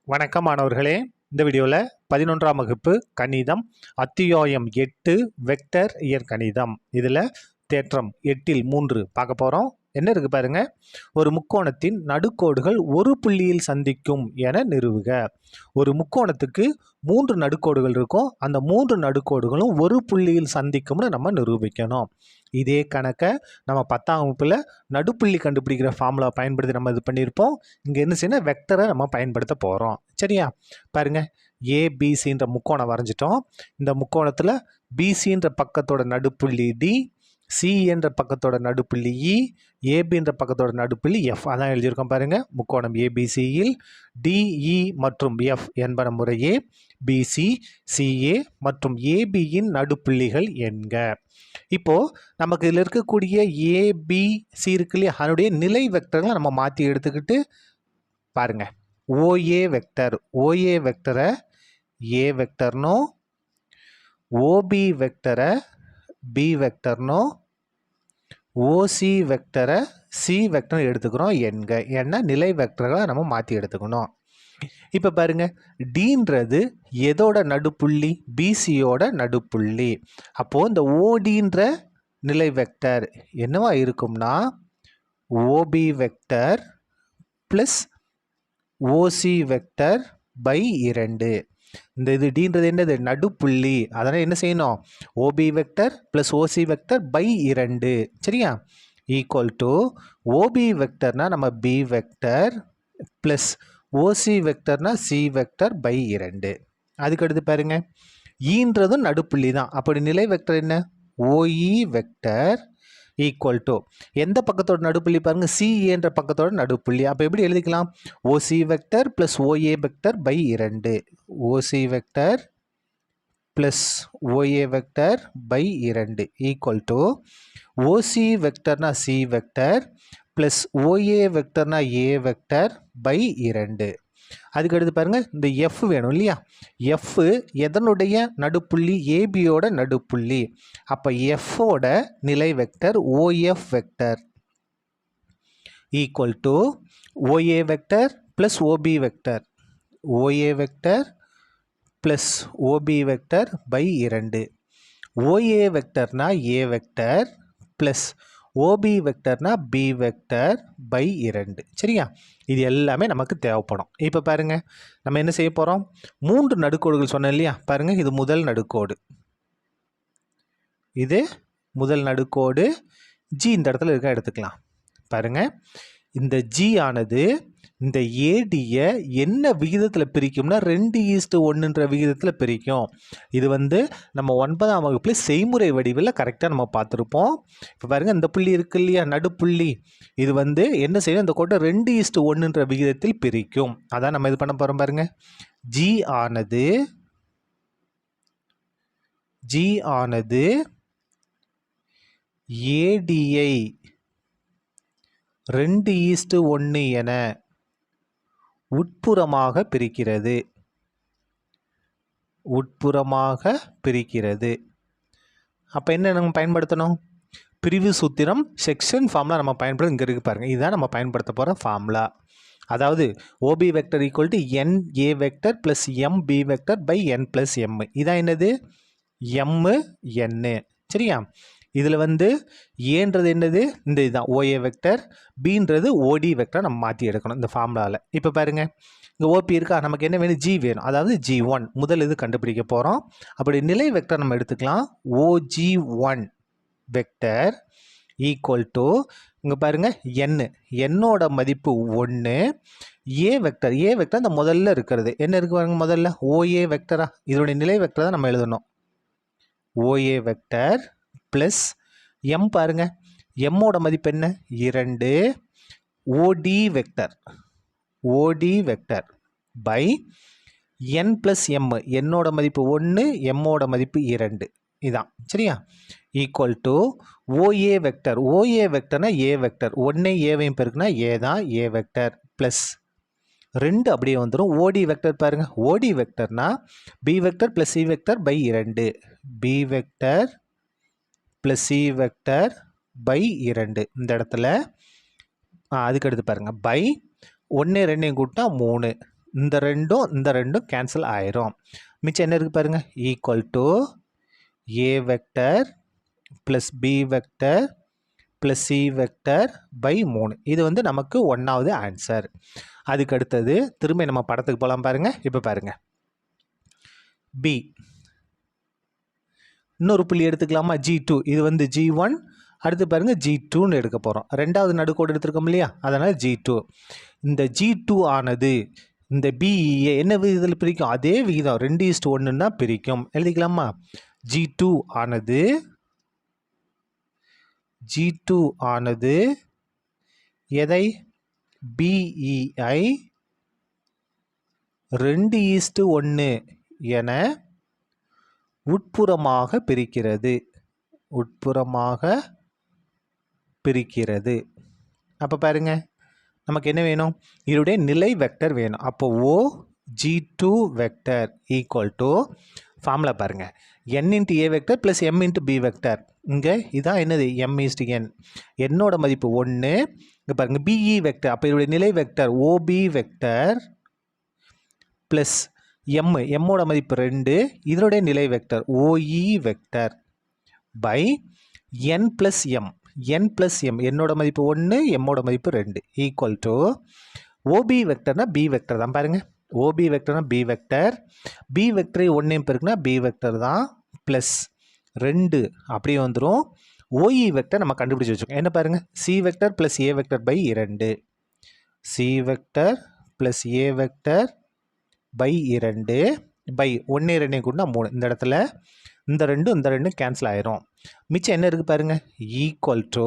வணக்கம் மாணவர்களே. இந்த வீடியோவில் 11ஆம் வகுப்பு கணிதம் அத்தியாயம் 8 வெக்டர் இயற்கணிதம் இதில் தேற்றம் 8இல் 3 பார்க்க போகிறோம். என்ன இருக்குது பாருங்க. ஒரு முக்கோணத்தின் நடுக்கோடுகள் ஒரு புள்ளியில் சந்திக்கும் என நிறுவுக. ஒரு முக்கோணத்துக்கு 3 நடுக்கோடுகள் இருக்கும். அந்த 3 நடுக்கோடுகளும் ஒரு புள்ளியில் சந்திக்கும்னு நம்ம நிரூபிக்கணும். இதே கணக்கை நம்ம 10ஆம் வகுப்பில் நடுப்புள்ளி கண்டுபிடிக்கிற ஃபார்முலா பயன்படுத்தி நம்ம இது பண்ணியிருப்போம். இங்கே என்ன செய்யணும், வெக்டரை நம்ம பயன்படுத்த போகிறோம். சரியா? பாருங்க, ஏபிசின்ற முக்கோணம் வரைஞ்சிட்டோம். இந்த முக்கோணத்தில் பிசின்ற பக்கத்தோட நடுப்புள்ளி டி, சி என்ற பக்கத்தோட நடுப்புள்ளி இ, ஏபின்ற பக்கத்தோட நடுப்புள்ளி எஃப். அதான் எழுதியிருக்கோம் பாருங்க. முக்கோணம் ஏபிசியில் டிஇ மற்றும் எஃப் என்பன முறையே பிசி, சிஏ மற்றும் ஏபியின் நடுப்புள்ளிகள் என்க. இப்போ நமக்கு இதில் இருக்கக்கூடிய ஏபிசி இருக்கு இல்லையா, அதனுடைய நிலை வெக்டர்களை நம்ம மாற்றி எடுத்துக்கிட்டு பாருங்க. ஓஏ வெக்டர், ஓஏ வெக்டரை ஏ வெக்டர்னோ, ஓபி வெக்டரை பி வெக்டர்னோ, ஓசி வெக்டரை சி வெக்டர் எடுத்துக்கிறோம் என்க. ஏன்னா நிலை வெக்டர்களை நம்ம மாற்றி எடுத்துக்கணும். இப்போ பாருங்க, டீன்றது எதோட நடுப்புள்ளி? பிசியோட நடுப்புள்ளி. அப்போது இந்த ஓடின்ற நிலை வெக்டர் என்னவா இருக்கும்னா OP vector plus OC vector by 2. இந்த இது டீன்றது என்னது? நடுப்புள்ளி. அதனால் என்ன செய்யணும்? OP vector plus OC vector by 2. சரியா? ஈக்குவல் டு ஓபி வெக்டர்னா நம்ம பி வெக்டர் ப்ளஸ் ஓசி வெக்டர்னா சி வெக்டர் பை 2. அதுக்கடுத்து பாருங்க, ஈன்றதும் நடுப்புள்ளி தான். அப்படி நிலை வெக்டர் என்ன? ஓஇ வெக்டர் ஈக்குவல் டு எந்த பக்கத்தோட நடுப்புள்ளி பாருங்க? சி என்ற பக்கத்தோட நடுப்புள்ளி. அப்போ எப்படி எழுதிக்கலாம்? OC vector plus OA vector by 2. OC vector plus OA vector by 2 equal to OC வெக்டர்னா சி வெக்டர் ப்ளஸ் ஓஏ வெக்டர்னா ஏ வெக்டர் பை 2. அதுக்கடுத்து பாருங்கள், இந்த எஃப் வேணும் இல்லையா? எஃப் எதனுடைய நடுப்புள்ளி? ஏபியோட நடுப்புள்ளி. அப்போ எஃப்போட நிலை vector OF vector equal to OA vector plus OB vector, OA vector plus OB vector by 2. OA வெக்டர்னா ஏ வெக்டர் ப்ளஸ் ஓபி வெக்டர்னா பி வெக்டர் பை 2. சரியா? இது எல்லாமே நமக்கு தேவைப்படும். இப்போ பாருங்கள், நம்ம என்ன செய்ய போகிறோம்? 3 நடுக்கோடுகள் சொன்னோம் இல்லையா? பாருங்கள், இது முதல் நடுக்கோடு, இது முதல் நடுக்கோடு. ஜி இந்த இடத்துல இருக்க எடுத்துக்கலாம். பாருங்கள், இந்த ஜி ஆனது இந்த ஏடியை என்ன விகிதத்தில் பிரிக்கும்னா 2:1 விகிதத்தில் பிரிக்கும். இது நம்ம 9ஆம் வகுப்பில் செய்முறை வடிவில் கரெக்டாக நம்ம பார்த்துருப்போம். இப்போ பாருங்கள், இந்த புள்ளி இருக்கு இல்லையா, நடுப்புள்ளி. இது என்ன செய்யும்? இந்த கோட்டை 2:1 விகிதத்தில் பிரிக்கும். அதான் நம்ம இது பண்ண போகிறோம். பாருங்கள், ஜி ஆனது ஏடியை 2:1 என உட்புறமாக பிரிக்கிறது. அப்போ என்ன நம்ம பயன்படுத்தணும்? பிரிவு சூத்திரம், செக்ஷன் ஃபார்முலா நம்ம பயன்படுத்த. இங்கே இருக்கு பாருங்கள், இதுதான் நம்ம பயன்படுத்த போகிற ஃபார்முலா. அதாவது OB vector equal to N A vector plus M B vector by N plus M. இதான் என்னது? M N. சரியா? இதில் ஏன்றது என்னது? இந்த இதுதான் ஓஏ வெக்டர், பின்றது ஓடி வெக்டர் நம்ம மாற்றி எடுக்கணும் இந்த ஃபார்முலாவில். இப்போ பாருங்கள், இங்கே ஓபி இருக்கா, நமக்கு என்ன வேணும்? ஜி வேணும். அதாவது G1 முதல் இது கண்டுபிடிக்க போகிறோம். அப்படி நிலை வெக்டர் நம்ம எடுத்துக்கலாம். OG1 வெக்டர் ஈக்குவல் டு இங்கே பாருங்கள், என்னோட மதிப்பு 1. ஏ வெக்டர் இந்த முதல்ல இருக்கிறது என்ன இருக்கு பாருங்க? முதல்ல ஓஏ வெக்டரா, இதோடைய நிலை வெக்டர் தான் நம்ம எழுதணும். ஓஏ வெக்டர் ப்ளஸ் எம், பாருங்க எம்மோட மதிப்பு என்ன? 2. OD vector by N plus M. என்னோட மதிப்பு 1, எம்மோட மதிப்பு 2. இதான். சரியா? ஈக்குவல் டு ஓஏ வெக்டர்னா ஏ வெக்டர், 1 ஏவையும் பெருக்குனா ஏ தான் ஏ வெக்டர் ப்ளஸ் 2 அப்படியே வந்துடும். ஓடி வெக்டர் பாருங்கள், ஓடி வெக்டர்னா B vector plus C vector by 2. B vector plus C vector by 2. இந்த இடத்துல அதுக்கடுத்து பாருங்கள், பை 1 2 கூட்டினா 3. இந்த ரெண்டும் கேன்சல் ஆயிரும். மிச்சம் என்ன இருக்குது பாருங்கள், equal to A vector plus B vector plus C vector by 3. இது வந்து நமக்கு 1வது ஆன்சர். அதுக்கு அடுத்தது திரும்ப நம்ம படத்துக்கு போகலாம் பாருங்கள். இப்போ பாருங்கள், பி இன்னொரு புள்ளி எடுத்துக்கலாமா, G2. இது வந்து G1, அடுத்து பாருங்கள் G2ன்னு எடுக்க போகிறோம். 2வது நடுக்கோடு எடுத்துருக்கோம் இல்லையா, அதனால் G2. இந்த G2 ஆனது இந்த BEயை என்ன விகிதத்தில் பிரிக்கும், அதே விகிதம் 2:1 தான் பிரிக்கும். எழுதிக்கலாமா, G2 ஆனது எதை, BEயை 2:1 என உட்புறமாக பிரிக்கிறது. அப்போ பாருங்க, நமக்கு என்ன வேணும், இதோடைய நிலை வெக்டர் வேணும். அப்போ OG2 vector equal to formula பாருங்கள், n × a vector plus m × b vector. இங்கே இதான் என்னது, m/n. என்னோட மதிப்பு 1. இங்கே பாருங்கள், BE வெக்டர், அப்போ இதோடைய நிலை வெக்டர் OB வெக்டர் ப்ளஸ் எம்மோட மதிப்பு 2, இதனுடைய நிலை vector OE vector by n + m, என்னோட மதிப்பு 1, எம்மோட மதிப்பு 2 ஈக்குவல் டு OB வெக்டர்னா B வெக்டர் தான் பாருங்கள், OB வெக்டர்னா B வெக்டர், B வெக்டரை 1 பெருக்குனா B வெக்டர் தான் ப்ளஸ் 2 அப்படியே வந்துடும். OE வெக்டர் நம்ம கண்டுபிடிச்சி வச்சுக்கோங்க. என்ன பாருங்கள், C vector plus A vector by 2, C vector plus A vector by 2 by 1 2 கூட்டினா 3. இந்த இடத்துல இந்த ரெண்டும் கேன்சல் ஆயிரும். மிச்சம் என்ன இருக்குது பாருங்கள், equal to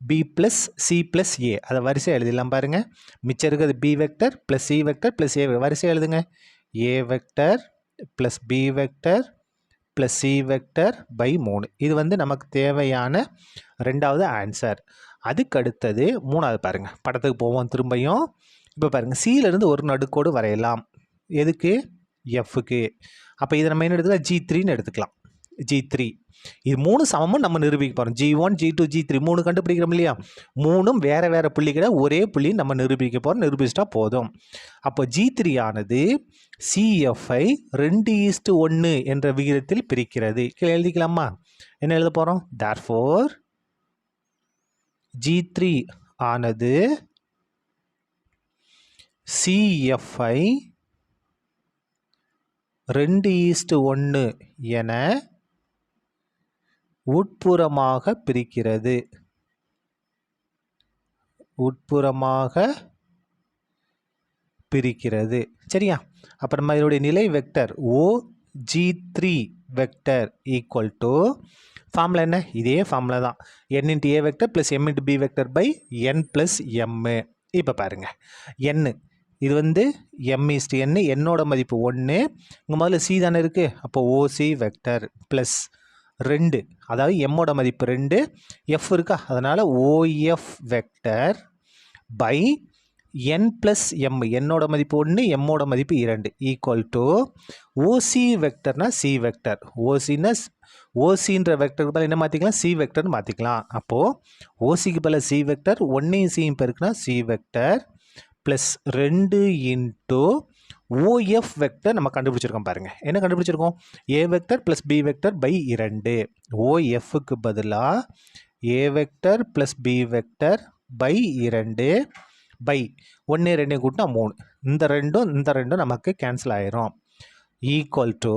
B plus C plus A. அதை வரிசையாக எழுதிடலாம் பாருங்கள். மிச்சம் இருக்கிறது B vector plus C vector plus A. வரிசையாக எழுதுங்க, A vector plus B vector plus C vector by 3. இது வந்து நமக்கு தேவையான 2வது ஆன்சர். அதுக்கு அடுத்தது 3வது பாருங்கள், படத்துக்கு போவோம் திரும்பியும். இப்போ பாருங்கள், Cலேருந்து ஒரு நடுக்கோடு வரையலாம். எதுக்கு, Fக்கு. அப்போ இதை நம்ம என்ன எடுத்துக்கலாம், G3ன்னு எடுத்துக்கலாம். G3 இது 3 சமமும் நம்ம நிரூபிக்க போகிறோம். G1 G2 G3 3 கண்டுபிடிக்கிறோம் இல்லையா, 3ம் வேறு புள்ளிகளை ஒரே புள்ளி நம்ம நிரூபிக்க போகிறோம். நிரூபிச்சிட்டா போதும். அப்போ G3 ஆனது CFஐ 2:1 என்ற விகிதத்தில் பிரிக்கிறது. கீழே எழுதிக்கலாமா, என்ன எழுத போகிறோம், therefore G3 ஆனது CFஐ 2:1 என உட்புறமாக பிரிக்கிறது. சரியா, அப்போ நம்ம இதனுடைய நிலை vector OG3 vector equal to formula என்ன, இதே ஃபார்முலா தான், n × a vector plus m × b vector by n + m. இப்போ பாருங்கள், n இது வந்து m/n, என்னோட மதிப்பு 1, இங்கே முதல்ல C தானே இருக்குது, அப்போ OC வெக்டர் ப்ளஸ் 2, அதாவது எம்மோட மதிப்பு 2, F இருக்கா, அதனால் OF vector by n + m, என்னோட மதிப்பு 1, எம்மோட மதிப்பு 2 ஈக்குவல் டு OC வெக்டர்னா C வெக்டர், OCன்ற வெக்டருக்கு பதில் என்ன மாற்றிக்கலாம், C வெக்டர்னு மாற்றிக்கலாம். அப்போது OCக்கு பதில் C வெக்டர், 1ஐயும் Cயும் பெருக்குனா C vector plus 2 into OF vector நம்ம கண்டுபிடிச்சிருக்கோம் பாருங்கள். என்ன கண்டுபிடிச்சிருக்கோம், A vector plus B vector by 2. OFக்கு பதிலாக A vector plus B vector by 2 by 1 2 கூட்டினா 3. இந்த ரெண்டும் நமக்கு கேன்சல் ஆயிரும். ஈக்குவல் டு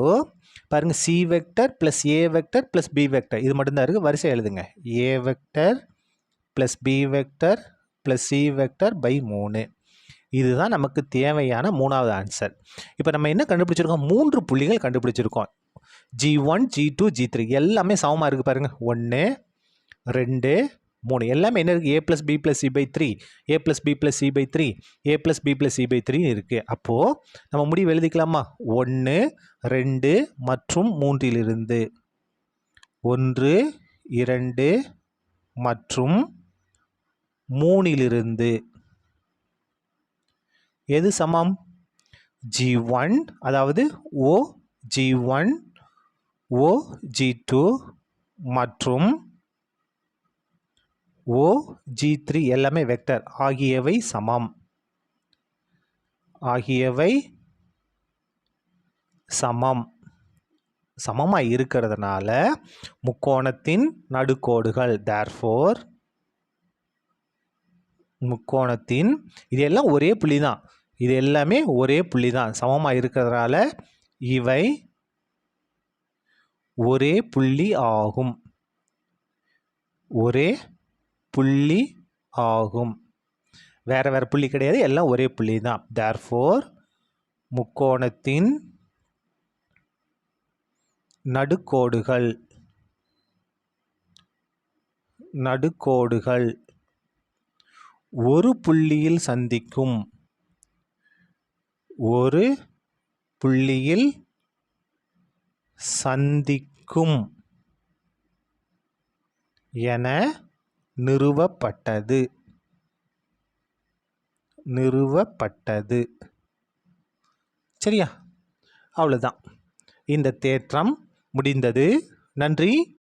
பாருங்கள், C vector plus A vector plus B vector, இது மட்டும்தான் இருக்குது. வரிசை எழுதுங்க, A vector plus B vector plus C vector by 3. இதுதான் நமக்கு தேவையான 3வது ஆன்சர். இப்போ நம்ம என்ன கண்டுபிடிச்சிருக்கோம், 3 புள்ளிகள் கண்டுபிடிச்சிருக்கோம். G1 G2 G3 எல்லாமே சமமாக இருக்குது பாருங்கள், 1 2 3 எல்லாமே என்ன இருக்குது, A + B + C / 3, A + B + C / 3, A + B + C / 3 இருக்குது. அப்போது நம்ம முடிவு எழுதிக்கலாமா, 1 2 மற்றும் 3லிருந்து 1 2 மற்றும் 3லிருந்து எது சமம், G1 அதாவது OG1 OG2 மற்றும் OG3 எல்லாமே வெக்டர் ஆகியவை சமம். ஆகியவை சமமாக இருக்கிறதுனால முக்கோணத்தின் நடுக்கோடுகள் therefore முக்கோணத்தின் இது எல்லாம் ஒரே புள்ளி தான், இது எல்லாமே ஒரே புள்ளி தான், சமமாக இருக்கிறதுனால இவை ஒரே புள்ளி ஆகும். ஒரே புள்ளி ஆகும். வேற வேற புள்ளி கிடையாது, எல்லாம் ஒரே புள்ளி தான். therefore முக்கோணத்தின் நடுக்கோடுகள் ஒரு புள்ளியில் சந்திக்கும். ஒரு புள்ளியில் சந்திக்கும் என நிறுவப்பட்டது. சரியா? அவ்வளோதான். இந்த தேற்றம் முடிந்தது. நன்றி.